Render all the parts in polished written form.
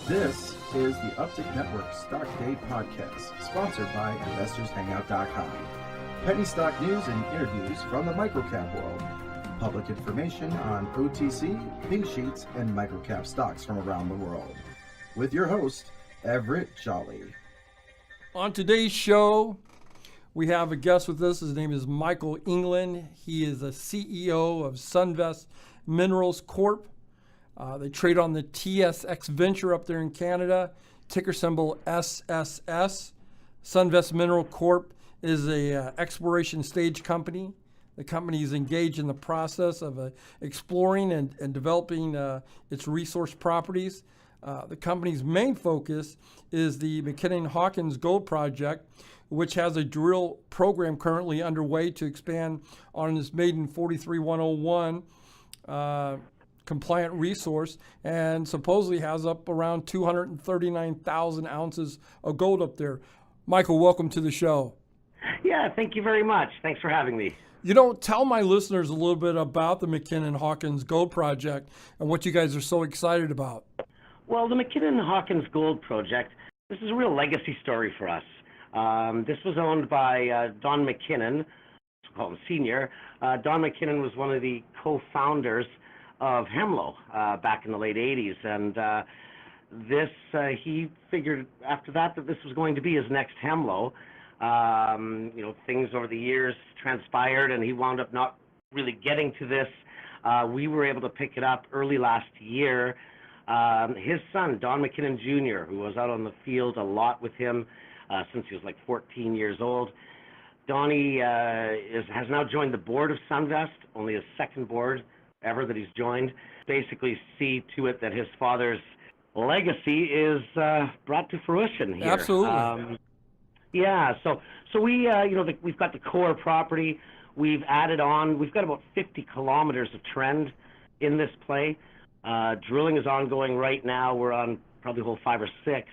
This is the Uptick Network Stock Day Podcast, sponsored by InvestorsHangout.com. Penny stock news and interviews from the microcap world. Public information on OTC, pink sheets, and microcap stocks from around the world. With your host, Everett Jolly. On today's show, we have a guest with us. His name is Michael England. He is the CEO of Sunvest Minerals Corp. They trade on the TSX venture up there in Canada, ticker symbol SSS. Sunvest Mineral Corp is a exploration stage company. The company is engaged in the process of exploring and developing its resource properties. The company's main focus is the McKinnon-Hawkins Gold Project, which has a drill program currently underway to expand on its maiden 43101 compliant resource, and supposedly has up around 239,000 ounces of gold up there. Michael, welcome to the show. Yeah, thank you very much. Thanks for having me. You know, tell my listeners a little bit about the McKinnon-Hawkins Gold Project and what you guys are so excited about. Well, the McKinnon-Hawkins Gold Project, this is a real legacy story for us. This was owned by Don McKinnon, let's call him Senior. Don McKinnon was one of the co-founders of Hemlo back in the late 80s, and he figured after that this was going to be his next Hemlo. Things over the years transpired, and he wound up not really getting to this. We were able to pick it up early last year. His son, Don McKinnon Jr., who was out on the field a lot with him since he was like 14 years old. Donnie has now joined the board of Sunvest, only his second board ever that he's joined. Basically see to it that his father's legacy is brought to fruition here. Absolutely. So we, we've got the core property. We've added on, we've got about 50 kilometers of trend in this play. Drilling is ongoing right now. We're on probably hole 5 or 6.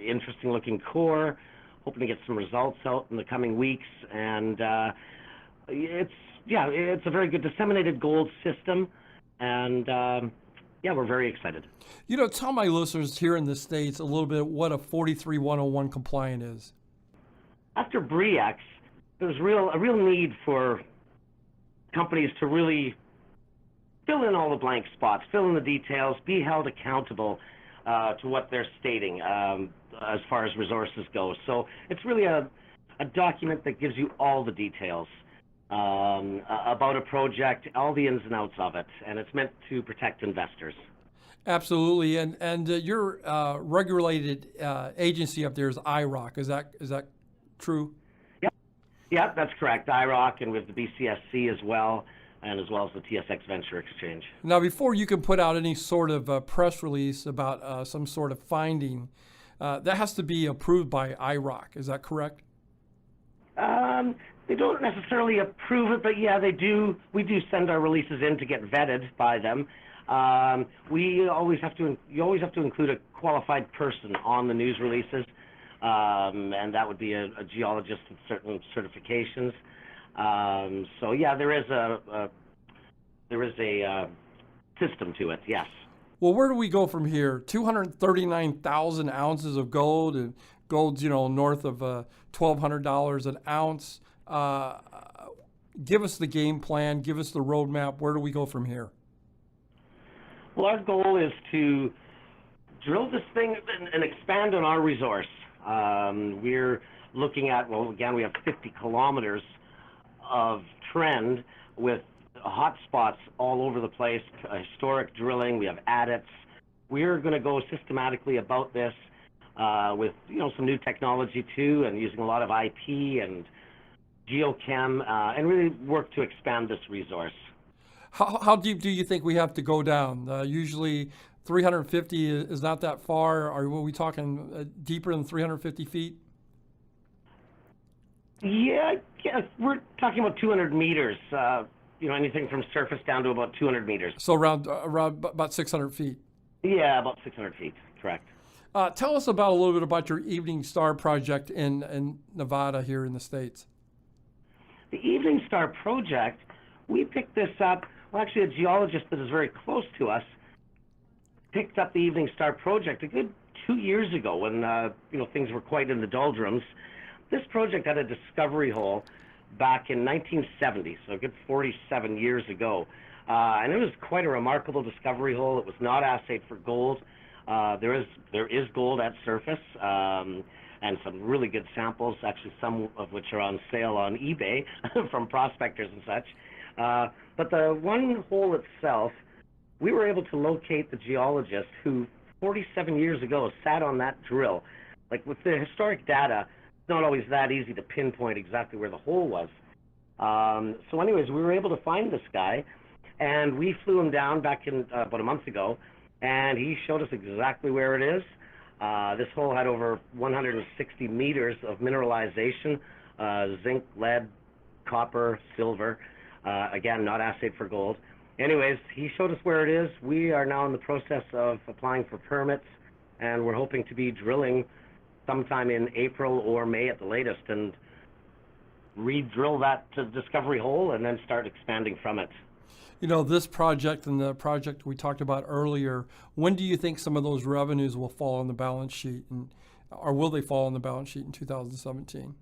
Interesting looking core. Hoping to get some results out in the coming weeks. And it's a very good disseminated gold system. And we're very excited. You know, tell my listeners here in the States a little bit what a 43101 compliant is. After BREX, there's a real need for companies to really fill in all the blank spots, fill in the details, be held accountable to what they're stating as far as resources go. So it's really a document that gives you all the details about a project, all the ins and outs of it, and it's meant to protect investors. Absolutely, and your regulated agency up there is IROC. Is that true? Yeah, that's correct. IROC, and with the BCSC as well, and as well as the TSX Venture Exchange. Now, before you can put out any sort of press release about some sort of finding, that has to be approved by IROC. Is that correct? They don't necessarily approve it, but yeah, they do. We do send our releases in to get vetted by them. You always have to include a qualified person on the news releases, and that would be a geologist with certain certifications. There is a system to it. Yes. Well, where do we go from here? 239,000 ounces of gold, and gold's north of $1,200 an ounce. Give us the game plan. Give us the roadmap. Where do we go from here? Well, our goal is to drill this thing and expand on our resource. We're looking at, we have 50 kilometers of trend with hot spots all over the place, historic drilling. We have adits. We're going to go systematically about this with some new technology too, and using a lot of IP and geochem, and really work to expand this resource. How deep do you think we have to go down? Usually 350 is not that far. Are we talking deeper than 350 feet? Yeah, we're talking about 200 meters. Anything from surface down to about 200 meters. So around about 600 feet. Yeah, about 600 feet, correct. Tell us a little bit about your Evening Star project in Nevada here in the States. The Evening Star project, we picked this up. Well, actually, a geologist that is very close to us picked up the Evening Star project a good 2 years ago when things were quite in the doldrums. This project had a discovery hole back in 1970, so a good 47 years ago. And it was quite a remarkable discovery hole. It was not assayed for gold. There is gold at surface, and some really good samples, actually some of which are on sale on eBay from prospectors and such. But the one hole itself, we were able to locate the geologist who 47 years ago sat on that drill. Like with the historic data, it's not always that easy to pinpoint exactly where the hole was. So anyways, we were able to find this guy, and we flew him down back in about a month ago, and he showed us exactly where it is. This hole had over 160 meters of mineralization, zinc, lead, copper, silver, again, not assayed for gold. Anyways, he showed us where it is. We are now in the process of applying for permits, and we're hoping to be drilling sometime in April or May at the latest, and re-drill that discovery hole and then start expanding from it. You know, this project and the project we talked about earlier, when do you think some of those revenues will fall on the balance sheet, or will they fall on the balance sheet in 2017?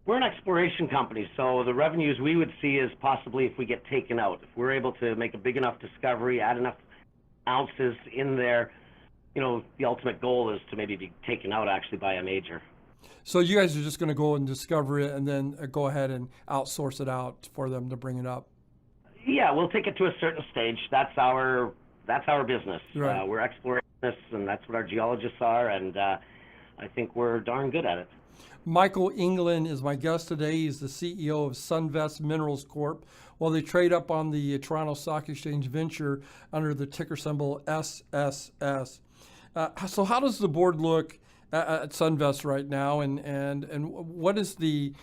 We're an exploration company, so the revenues we would see is possibly if we get taken out. If we're able to make a big enough discovery, add enough ounces in there, the ultimate goal is to maybe be taken out actually by a major. So you guys are just going to go and discover it and then go ahead and outsource it out for them to bring it up? Yeah, we'll take it to a certain stage. That's our business. Right. We're explorationists, and that's what our geologists are, and I think we're darn good at it. Michael England is my guest today. He's the CEO of Sunvest Minerals Corp. Well, they trade up on the Toronto Stock Exchange Venture under the ticker symbol SSS. So how does the board look at Sunvest right now, and what is the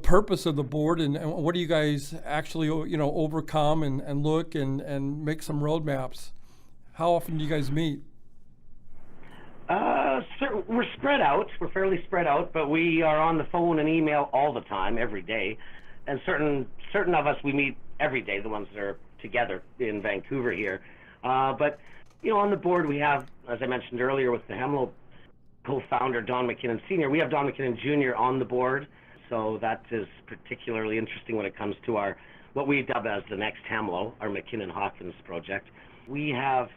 purpose of the board, and what do you guys actually overcome and look and make some roadmaps? How often do you guys meet? We're spread out. We're fairly spread out, but we are on the phone and email all the time, every day. And certain of us we meet every day, the ones that are together in Vancouver here. But on the board we have, as I mentioned earlier, with the Hemlo co-founder Don McKinnon Sr., we have Don McKinnon Jr. on the board. So that is particularly interesting when it comes to what we dub as the next Hemlo, our McKinnon Hawkins project. We have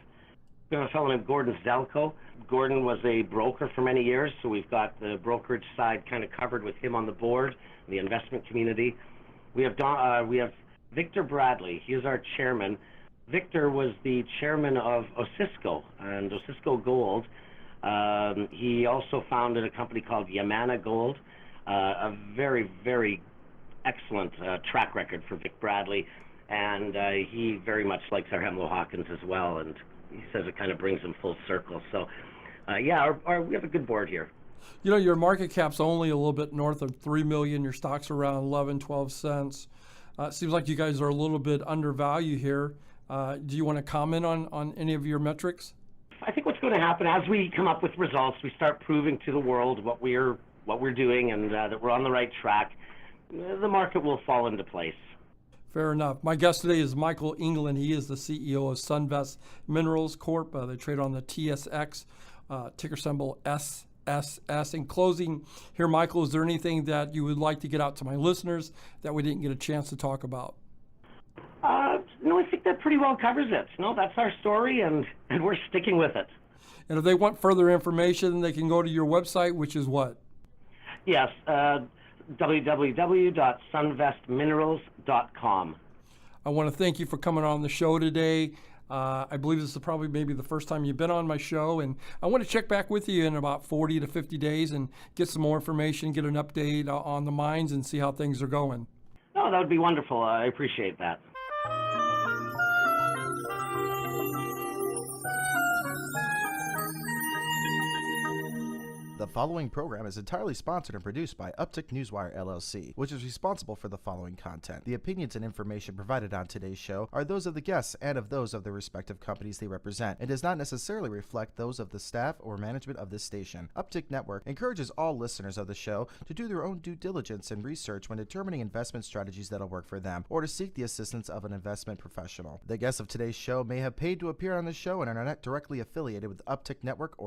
a fellow named Gordon Zelko. Gordon was a broker for many years, so we've got the brokerage side kind of covered with him on the board, the investment community. We have Victor Bradley. He is our chairman. Victor was the chairman of Osisko and Osisko Gold. He also founded a company called Yamana Gold. A very, very excellent track record for Vic Bradley, and he very much likes our Hemlo Hawkins as well, and he says it kind of brings him full circle. So, we have a good board here. Your market cap's only a little bit north of $3 million. Your stock's around 11, 12 cents. It seems like you guys are a little bit undervalued here. Do you want to comment on any of your metrics? I think what's going to happen as we come up with results, we start proving to the world what we're doing and that we're on the right track, the market will fall into place. Fair enough. My guest today is Michael England. He is the CEO of Sunvest Minerals Corp. They trade on the TSX, ticker symbol SSS. In closing here, Michael, is there anything that you would like to get out to my listeners that we didn't get a chance to talk about? No, I think that pretty well covers it. No, that's our story, and we're sticking with it. And if they want further information, they can go to your website, which is what? Yes, www.sunvestminerals.com. I want to thank you for coming on the show today. I believe this is probably maybe the first time you've been on my show, and I want to check back with you in about 40 to 50 days and get some more information, get an update on the mines, and see how things are going. Oh, that would be wonderful. I appreciate that. The following program is entirely sponsored and produced by Uptick Newswire LLC, which is responsible for the following content. The opinions and information provided on today's show are those of the guests and of those of the respective companies they represent, and does not necessarily reflect those of the staff or management of this station. Uptick Network encourages all listeners of the show to do their own due diligence and research when determining investment strategies that'll work for them, or to seek the assistance of an investment professional. The guests of today's show may have paid to appear on the show and are not directly affiliated with Uptick Network or